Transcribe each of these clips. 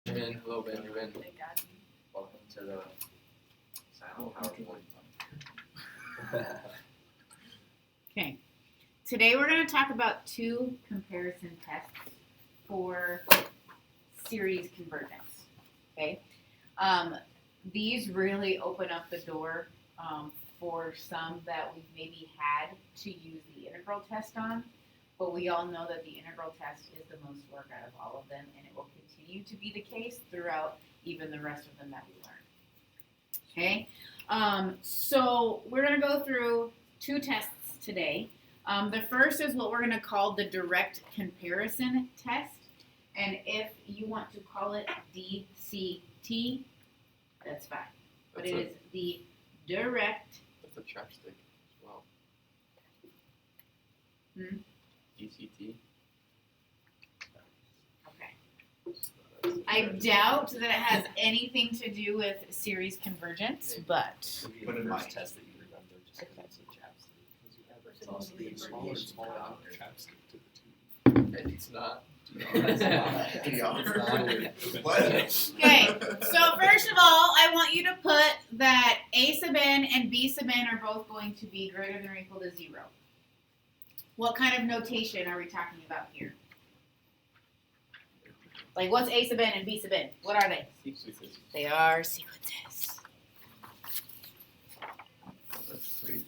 Hello, Benjamin. Welcome to the silent PowerPoint. Okay, today we're going to talk about two comparison tests for series convergence. Okay, these really open up the door for some that we've maybe had to use the integral test on, but we all know that the integral test is the most work out of all of them, and it will continue to be the case throughout even the rest of them that we learn. Okay, so we're going to go through two tests today. The first is what we're going to call the direct comparison test, and if you want to call it DCT, that's fine. But it is the direct. That's a chapstick as well. DCT. Okay. I doubt that it has anything to do with series convergence, but But in my test that you remember, just because it's a chapstick, because you have it's also the smaller and smaller amount of chapstick to the tube. And it's not. Okay, so first of all, I want you to put that a sub n and b sub n are both going to be greater than or equal to 0. What kind of notation are we talking about here? Like, what's a sub n and b sub n? What are they? Sequences. They are sequences. That's crazy.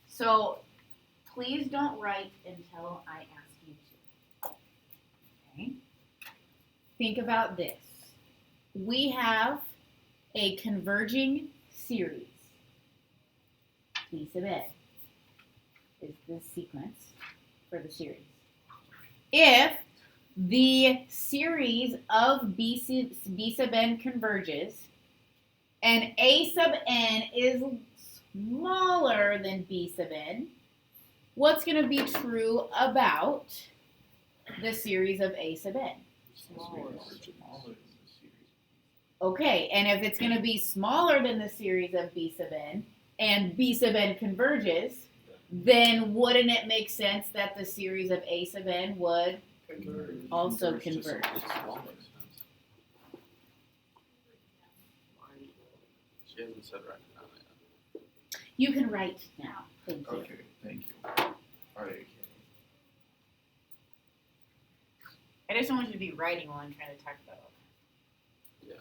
So please don't write until I ask you to. Okay? Think about this. We have a converging series. B sub n is the sequence for the series. If the series of B sub n converges and A sub n is smaller than B sub n, what's going to be true about the series of A sub n? Okay, and if it's going to be smaller than the series of B sub n and B sub n converges, then wouldn't it make sense that the series of A sub n would also converge? She hasn't said right now yet. You can write now. Thank you. Okay, thank you. Alright. I just don't want you to be writing while I'm trying to talk about it. Yeah.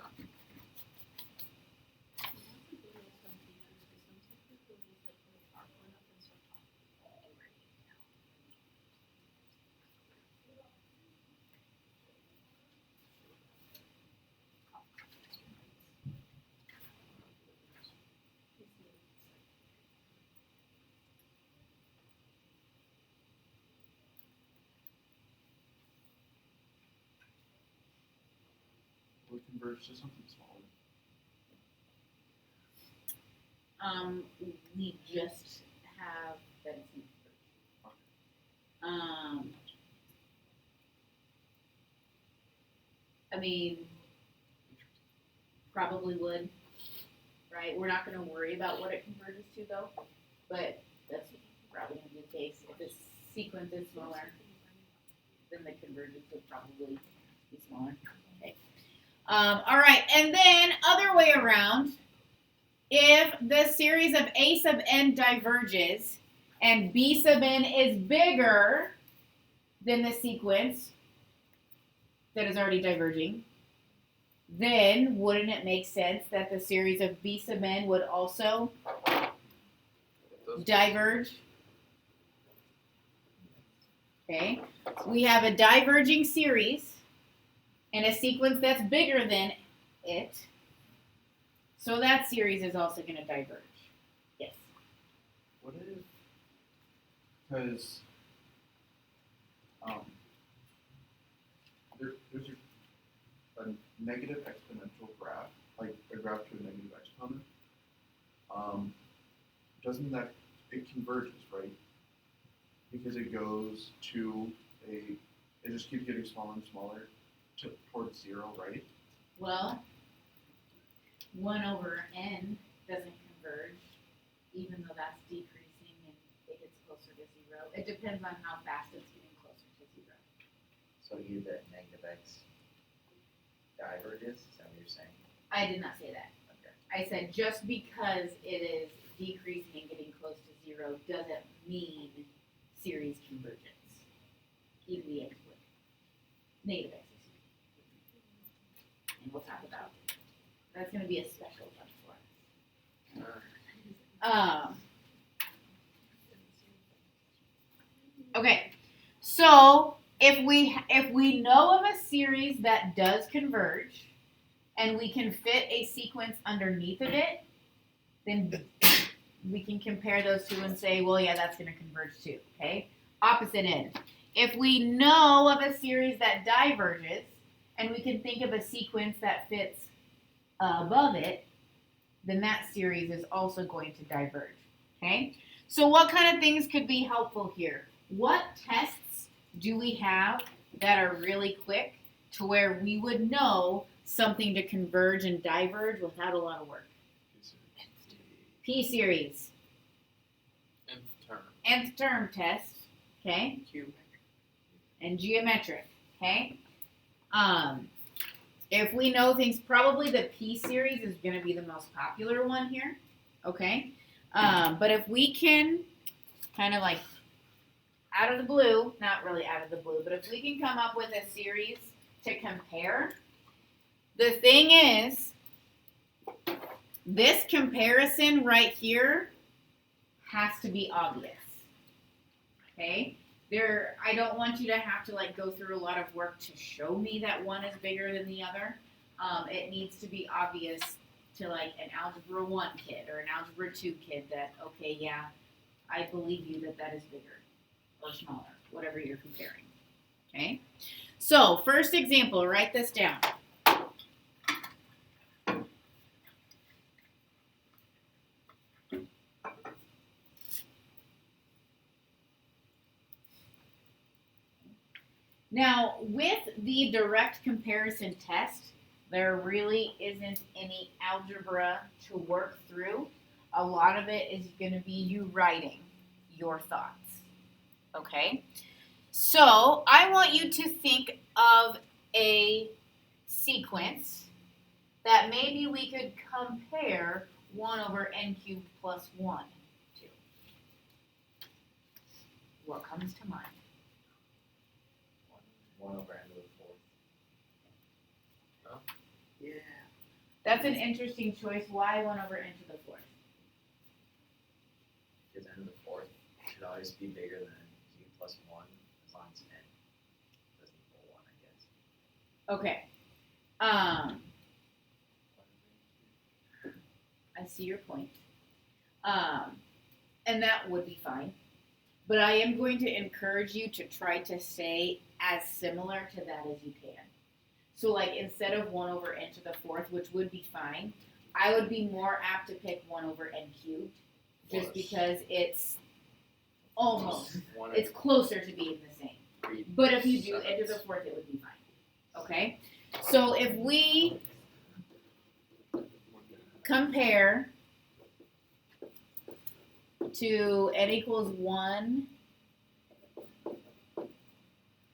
Would converge to something smaller. We just have Benson. I mean, probably would, right? We're not going to worry about what it converges to, though, but that's probably going to be the case. If the sequence is smaller, then the convergence would probably be smaller. Okay. All right, and then other way around, if the series of A sub n diverges and B sub n is bigger than the sequence that is already diverging, then wouldn't it make sense that the series of B sub n would also diverge? Okay, we have a diverging series and a sequence that's bigger than it, so that series is also going to diverge. Yes? What if, because there's a negative exponential graph, like a graph to a negative exponent, doesn't that, it converges, right? Because it goes to it just keeps getting smaller and smaller towards 0, right? Well, 1 over n doesn't converge, even though that's decreasing and it gets closer 0. It depends on how fast it's getting closer to 0. So either negative x diverges, is that what you're saying? I did not say that. Okay. I said just because it is decreasing and getting close to 0 doesn't mean series convergence. Even the x would. Negative x. And we'll talk about that's going to be a special one for us. Okay, so if we know of a series that does converge, and we can fit a sequence underneath of it, then we can compare those two and say, well, yeah, that's going to converge too. Okay, opposite end. If we know of a series that diverges, and we can think of a sequence that fits above it, then that series is also going to diverge. Okay? So what kind of things could be helpful here? What tests do we have that are really quick to where we would know something to converge and diverge without a lot of work? P-series. Nth term. Nth term test. Okay? Q. And geometric. Okay? If we know things, probably the P-series is going to be the most popular one here. Okay? But if we can kind of like out of the blue, not really out of the blue, but if we can come up with a series to compare, the thing is, this comparison right here has to be obvious. Okay? I don't want you to have to like go through a lot of work to show me that one is bigger than the other. It needs to be obvious to like an Algebra 1 kid or an Algebra 2 kid that, okay, yeah, I believe you that is bigger or smaller, whatever you're comparing. Okay? So, first example, write this down. Now, with the direct comparison test, there really isn't any algebra to work through. A lot of it is going to be you writing your thoughts. Okay? So, I want you to think of a sequence that maybe we could compare 1 over n cubed plus 1 to. What comes to mind? 1 over n to the 4th. Oh. Yeah. That's an interesting choice. Why 1 over n to the 4th? Because n to the 4th should always be bigger than q plus 1 as long as n doesn't equal 1, I guess. Okay. I see your point. And that would be fine. But I am going to encourage you to try to stay as similar to that as you can. So like instead of 1 over n to the 4th, which would be fine, I would be more apt to pick 1 over n cubed just Plus. because it's almost, One it's closer to being the same. three But if you do sevens. n to the 4th, it would be fine. Okay? So if we compare to n equals 1,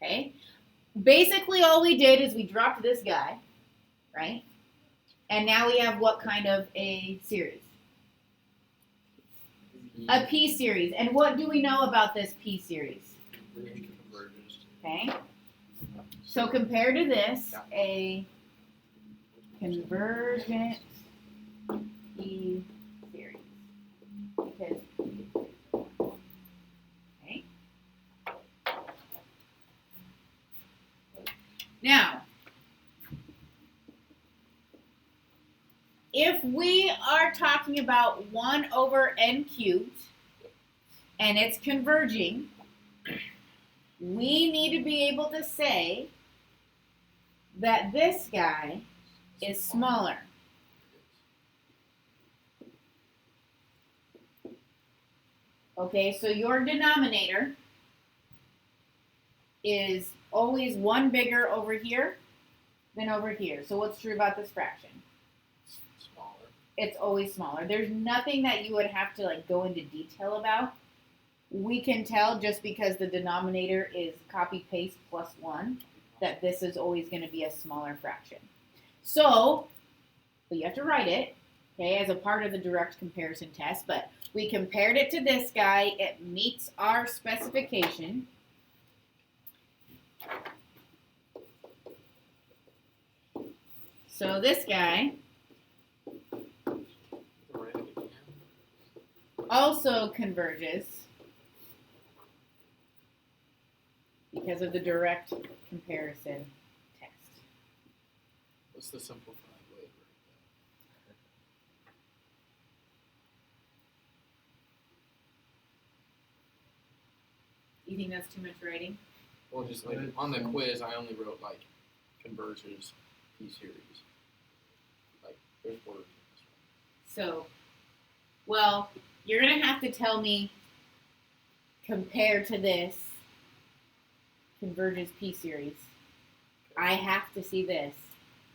okay? Basically all we did is we dropped this guy, right? And now we have what kind of a series? A P series. And what do we know about this P series? Converges. Okay? So compared to this, a convergent P series. Because, okay? Now, if we are talking about 1 over n cubed, and it's converging, we need to be able to say that this guy is smaller. Okay, so your denominator is always 1 bigger over here than over here. So what's true about this fraction? Smaller. It's always smaller. There's nothing that you would have to like go into detail about. we can tell just because the denominator is copy paste plus 1 that this is always going to be a smaller fraction. So, but you have to write it, okay, as a part of the direct comparison test, but we compared it to this guy. It meets our specification. So this guy Write it again. also converges because of the direct comparison test. What's the simplified way of writing You think that's too much writing? that? Well, just like on the quiz, I only wrote like converges P series. Like there's words in this one. So, well, you're going to have to tell me compared to this converges P series. I have to see this,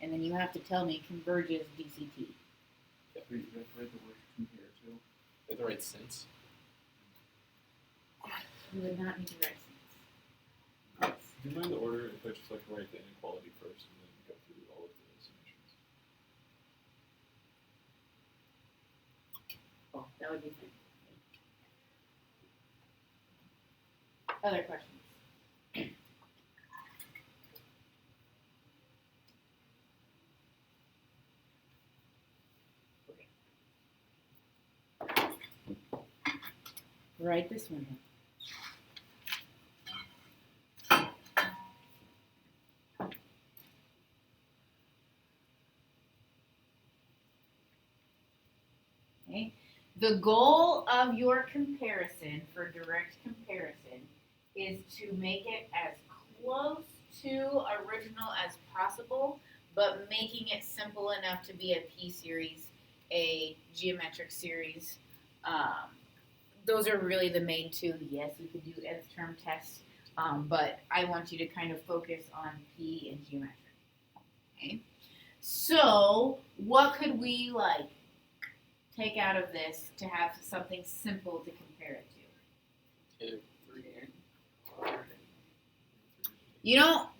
and then you have to tell me converges DCT. You have to write the word compare to. They have the right sense. You would not need to write sense. Do you mind the order if I just like write the inequality first and then go through all of the solutions? Oh, that would be fine. Other questions? Write this one down. Okay. The goal of your comparison for direct comparison is to make it as close to original as possible, but making it simple enough to be a P-series, a geometric series. Those are really the main two. Yes, we could do nth term tests, but I want you to kind of focus on P and geometric. Okay. So, what could we take out of this to have something simple to compare it to? 2, 3, You don't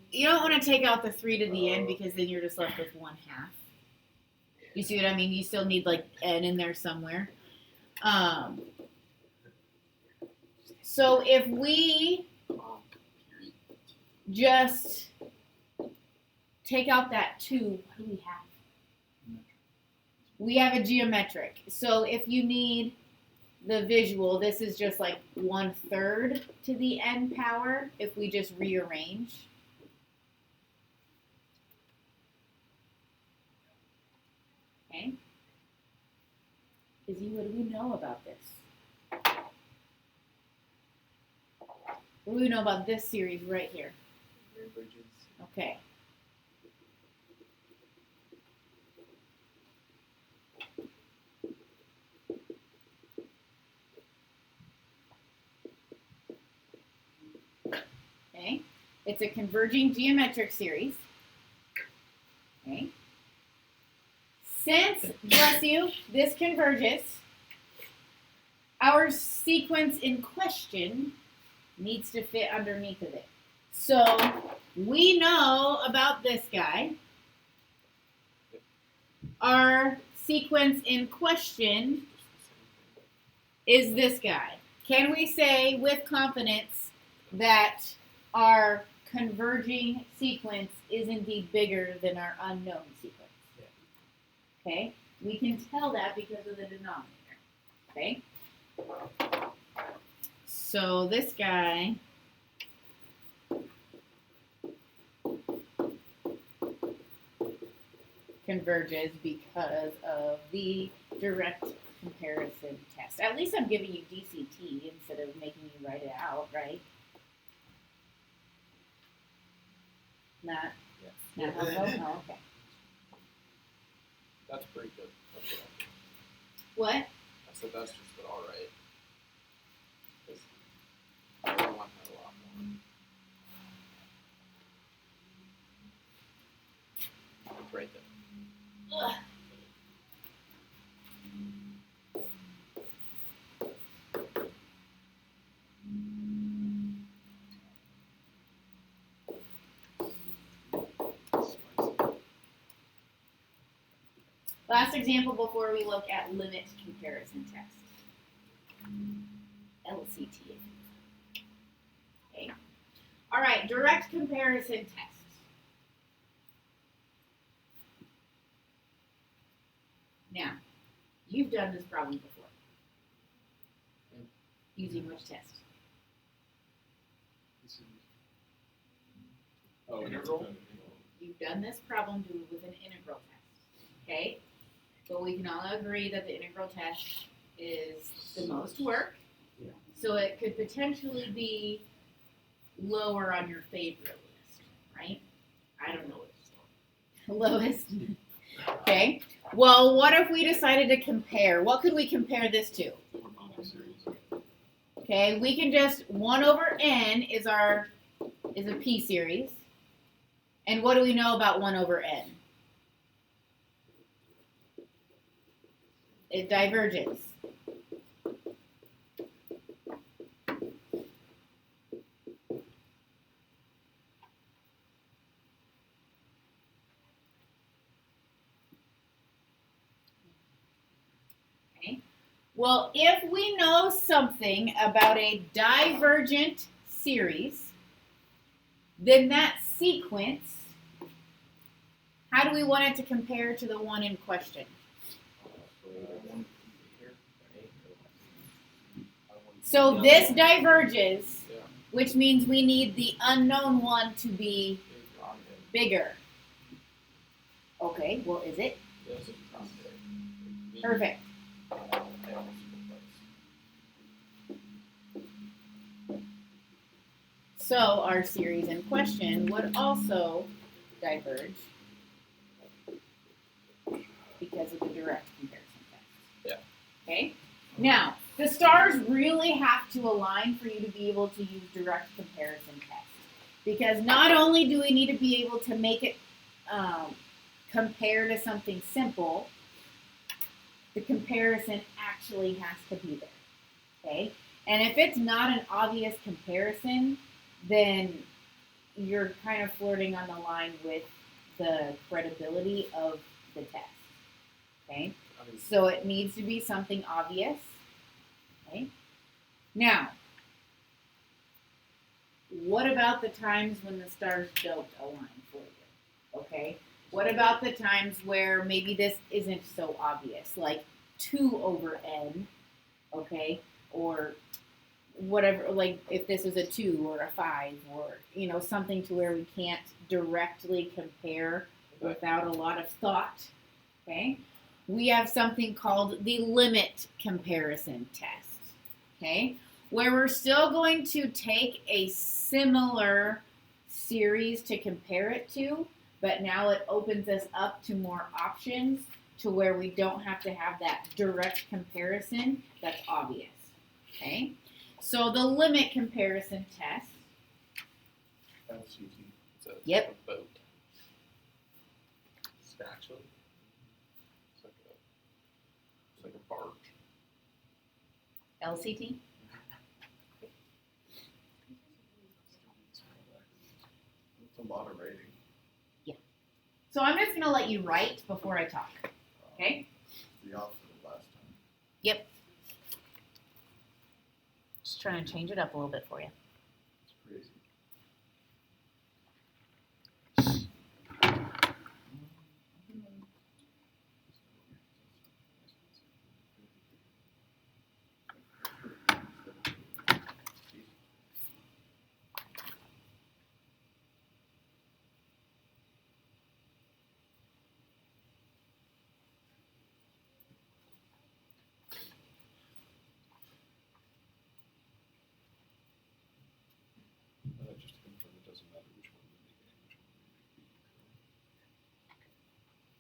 want to take out the 3 to the end because then you're just left with 1/2. You see what I mean? You still need n in there somewhere. So if we period. just take out that 2, what do we have? We have a geometric. So if you need the visual, this is just 1/3 to the n power if we just rearrange. Okay? Izzy, what do we know about this? What do we know about this series right here? Converges. Okay. Okay. It's a converging geometric series. Okay. Since, bless you, this converges, our sequence in question needs to fit underneath of it. So we know about this guy. Our sequence in question is this guy. Can we say with confidence that our converging sequence is indeed bigger than our unknown sequence? Okay? We can tell that because of the denominator. Okay? So this guy converges because of the direct comparison test. At least I'm giving you DCT instead of making you write it out, right? Not helpful? Oh, okay. That's pretty good. That's good. What? I said that's just good, all right. 'Cause I want that a lot more. It's right there. Ugh. Last example before we look at limit comparison test. LCT. Okay. All right, direct comparison test. Now, you've done this problem before. Using which test? Oh, Integral? You've done this problem with an integral test. Okay? But we can all agree that the integral test is the most work. Yeah. So it could potentially be lower on your favorite list, right? I don't know what lowest. Okay. Well, what if we decided to compare? What could we compare this to? Harmonic series. Okay, we can just 1 over n is a p series. And what do we know about 1 over n? It diverges. Okay. Well, if we know something about a divergent series, then that sequence, how do we want it to compare to the one in question? So this diverges, which means we need the unknown one to be bigger. Okay, well, is it? Perfect. So our series in question would also diverge because of the direct comparison test. Yeah. Okay? Now, the stars really have to align for you to be able to use direct comparison test. Because not only do we need to be able to make it compare to something simple, the comparison actually has to be there. Okay? And if it's not an obvious comparison, then you're kind of flirting on the line with the credibility of the test. Okay? So it needs to be something obvious. Okay? Now, what about the times when the stars don't align for you? Okay? What about the times where maybe this isn't so obvious, like 2 over n, okay? Or whatever, like if this is a 2 or a 5 or, something to where we can't directly compare without a lot of thought, okay? We have something called the limit comparison test, okay? Where we're still going to take a similar series to compare it to, but now it opens us up to more options to where we don't have to have that direct comparison that's obvious, okay? So the limit comparison test. LCT. Yep. A boat. Actually, It's like a barge. LCT. It's a lot of writing. So I'm just going to let you write before I talk, okay? The opposite of last time. Yep. Just trying to change it up a little bit for you. It's crazy. That just confirm it doesn't matter which one we make A and which one we make B.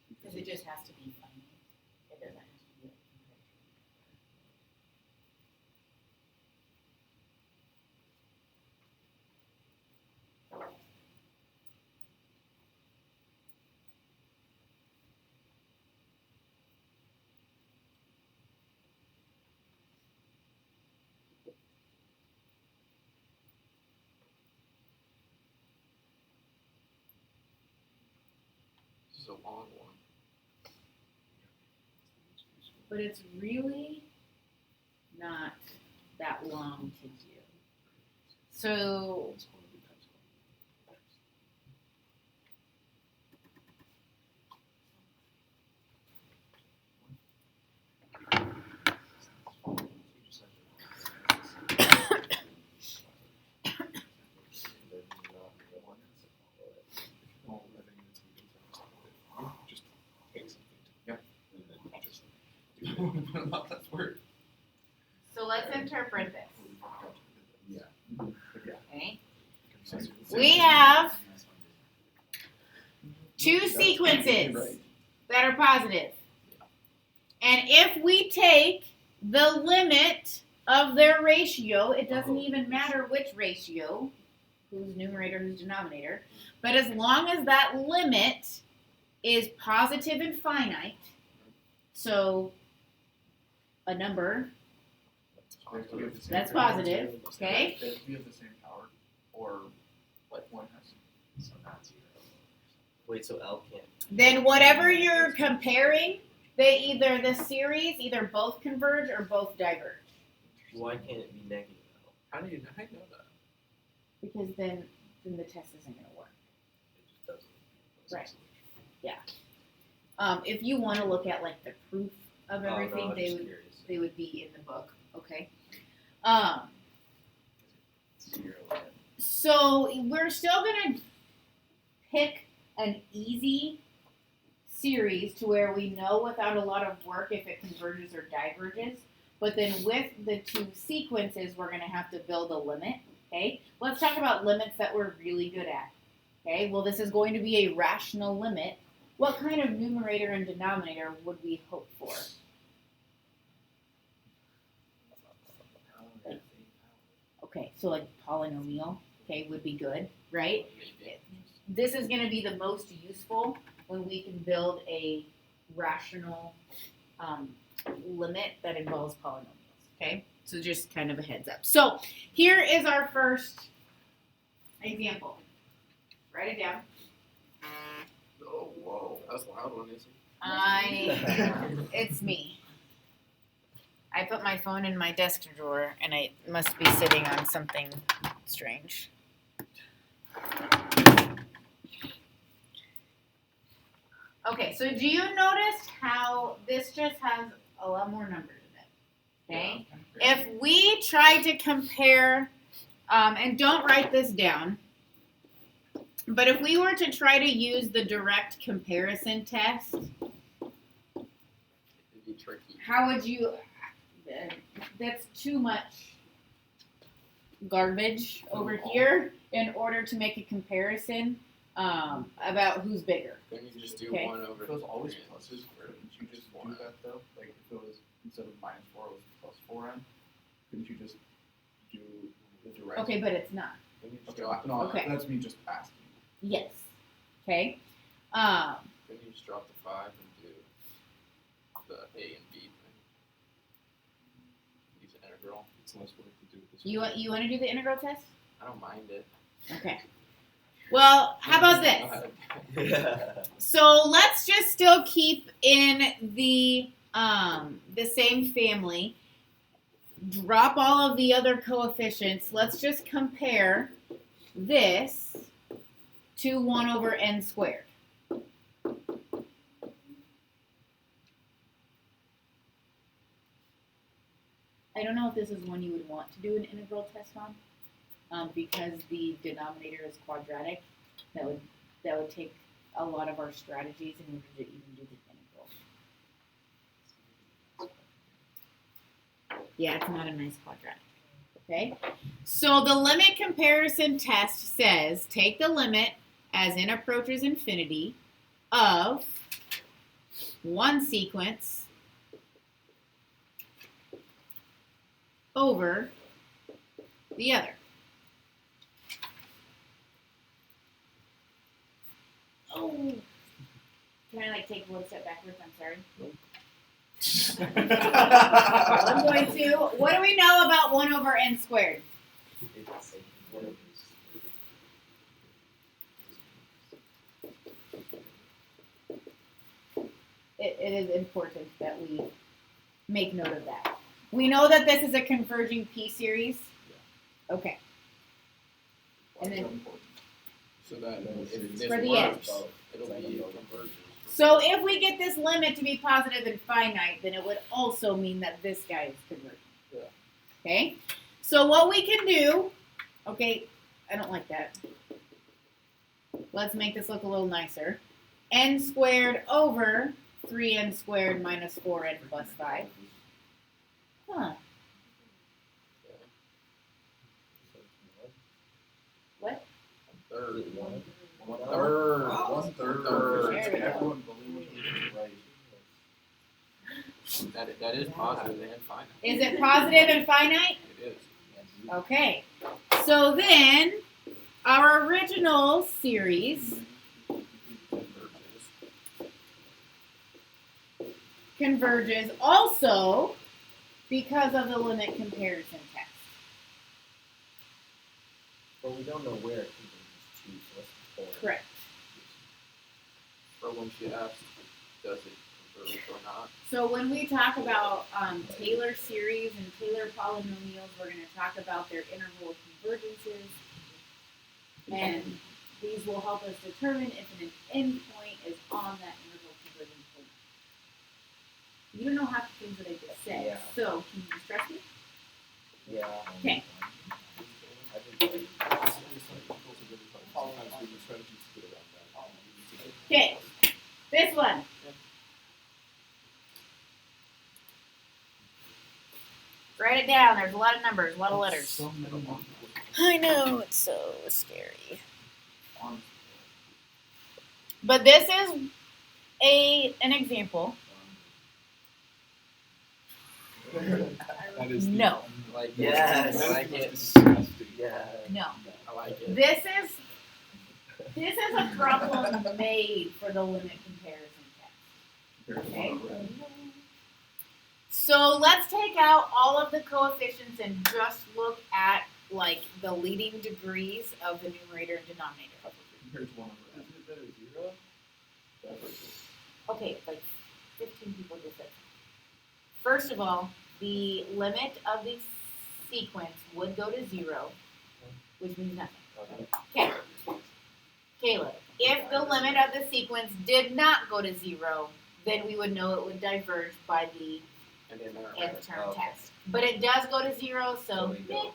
Because it just has to be funny. It doesn't have to be a comparison. This is a long one. but it's really not that long to do. So Just take something. Yeah. And then just That's weird. So let's interpret this. Yeah. Okay. Same We thing. have two That's sequences right. that are positive. And if we take the limit of their ratio, it doesn't even matter which ratio, who's numerator, who's denominator, but as long as that limit is positive and finite, so a number They have to be of the same that's power. positive, okay? They have to be of the same power, or like one has. So not 0. Wait, so L can't. Then whatever you're comparing, the series either both converge or both diverge. Why can't it be negative L? How do you know that? Because then the test isn't going to work. It just doesn't. Right. If you want to look at like the proof of everything, I'm they just would curious. they would be in the book. Okay. 0. So we're still gonna pick an easy series to where we know without a lot of work if it converges or diverges. But then with the two sequences, we're gonna have to build a limit. Okay. Let's talk about limits that we're really good at. Okay. Well, this is going to be a rational limit. What kind of numerator and denominator would we hope for? Okay, so like polynomial, okay, would be good, right? Maybe. This is going to be the most useful when we can build a rational limit that involves polynomials, okay? So just kind of a heads up. So here is our first example. Write it down. Oh, whoa. That's a loud one, isn't it? It's me. I put my phone in my desk drawer, and I must be sitting on something strange. Okay, so do you notice how this just has a lot more numbers in it? Okay? If we try to compare, and don't write this down, but if we were to try to use the direct comparison test, It'd be tricky. how would you? That's too much garbage over here in order to make a comparison about who's bigger. Then you just do Okay. 1 over If it was always 3. pluses, couldn't you just do that though? Like if it was instead of -4, it was +4n. Couldn't you just do the direct? Okay, but it's not. Okay. No, Okay. that's me just asking. Yes. Okay. Then you just drop the 5 and do the A and B thing. Use the integral. It's less work to do it this You way. want to do the integral test? I don't mind it. Okay. Well, how about this? So let's just still keep in the same family. Drop all of the other coefficients. Let's just compare this to 1 over n squared. I don't know if this is one you would want to do an integral test on, because the denominator is quadratic. That would take a lot of our strategies in order to even do the integral. Yeah, it's not a nice quadratic. Okay? So the limit comparison test says take the limit as n approaches infinity of one sequence over the other. Oh, can I like take one step backwards? I'm sorry. I'm going to. What do we know about 1 over n squared? It's one of these. It is important that we make note of that. We know that this is a converging P series. Okay. And then, So that if this For the works, edge. it'll be converges. so if we get this limit to be positive and finite, then it would also mean that this guy is converging. Yeah. Okay? So what we can do, okay, I don't like that. Let's make this look a little nicer. N squared over 3n squared minus 4n plus 5. Huh. What? Third. One. Third. One third. There we go. Everyone believes it's right. That is positive and finite. Is it positive and finite? It is. Okay. So then, our original series converges also because of the limit comparison test. But we don't know where it converges to, so let's pull. Correct. Or when she asked, does it converge or not? So when we talk about Taylor series and Taylor polynomials, we're going to talk about their interval convergences. And these will help us determine if an endpoint is on that interval convergence or not. You don't know half the things that I just said. Yeah. So can you stress me? Yeah. Okay. I think Sometimes we use strategies to get around that. Okay. This one. Write it down. There's a lot of numbers, a lot of letters. So many numbers. I know, it's so scary. On- But this is an example. That is No. Like Yes. That is like the most it. disgusting. Yeah. No. I like it. This is a problem made for the limit comparison test. Here's Okay. one already. So let's take out all of the coefficients and just look at like the leading degrees of the numerator and denominator. Here's one over Isn't it better zero? Okay, like 15 people just said. First of all, the limit of the sequence would go to 0, which means nothing. Okay. Caleb, if the limit of the sequence did not go to 0, then we would know it would diverge by the And then nth term Okay. test. But it does go to 0, so we go.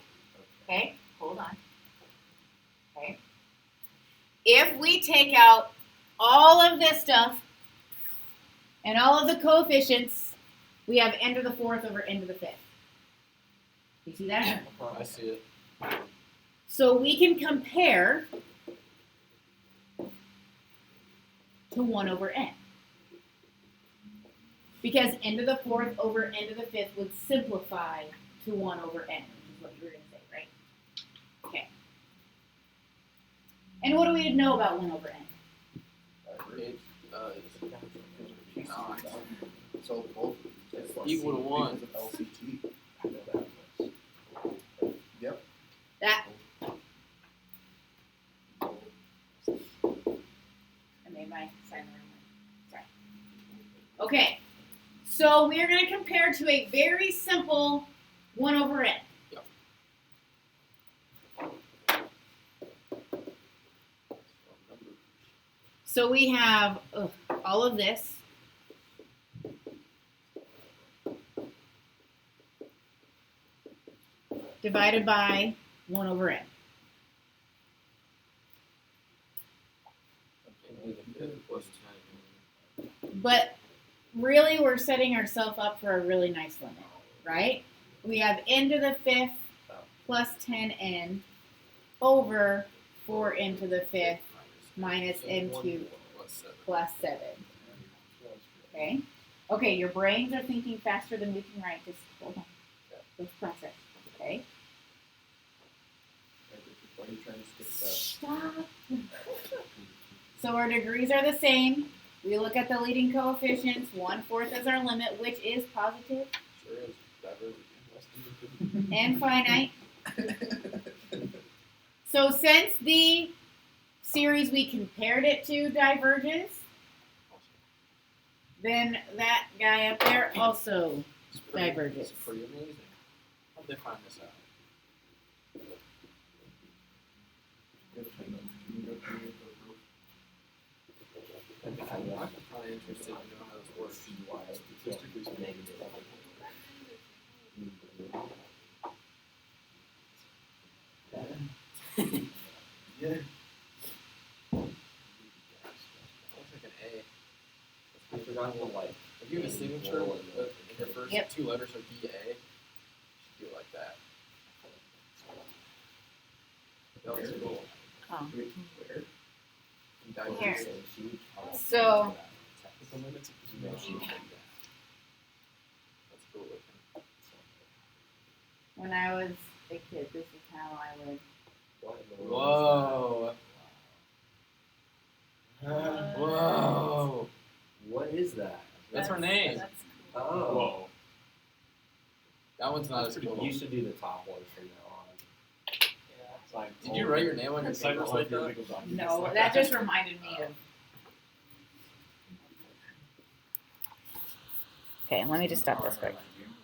okay, hold on. Okay. If we take out all of this stuff and all of the coefficients, we have n to the 4th over n to the 5th. You see that? I see it. So we can compare to 1 over n. Because n to the 4th over n to the 5th would simplify to 1 over n, which is what you were going to say, right? Okay. And what do we know about 1 over n? It's not. So both It's equal to 1. because of LCT. I know that. Yep. That. I made my sign the wrong way. Sorry. Okay. So we're going to compare to a very simple 1 over n. Yep. So we have all of this. Divided by 1 over n. But really, we're setting ourselves up for a really nice limit, right? We have n to the 5th plus 10n over 4n to the 5th minus n cubed plus 7. Okay? Okay, your brains are thinking faster than we can write. Just hold on. Let's process. Okay? Why are you trying to skip that? Stop. So our degrees are the same. We look at the leading coefficients. 1/4 is our limit, which is positive Sure is. Divergent. and finite. So since the series we compared it to diverges, then that guy up there also It's pretty, Divergence. It's pretty amazing. How'd they find this out? I'm kind of interested to know how this works. Statistically speaking. Yeah. Looks like an A. I forgot to like. If you have a signature and your first Yep. two letters are BA, you should do it like that. That was cool. Oh. Wait, where? And divergence. Here. So- The limits of No, this she motion. can't. That's cool looking. When I was a kid, this is how I would. Whoa. Whoa. What is that? That's her name. That's Oh. Whoa. That one's not That's as pretty cool. You should do the top one from now on. Sign Did you write your name on your Sign papers all like of your that? legal documents No, like that just reminded me of. Okay, let me just stop this quick.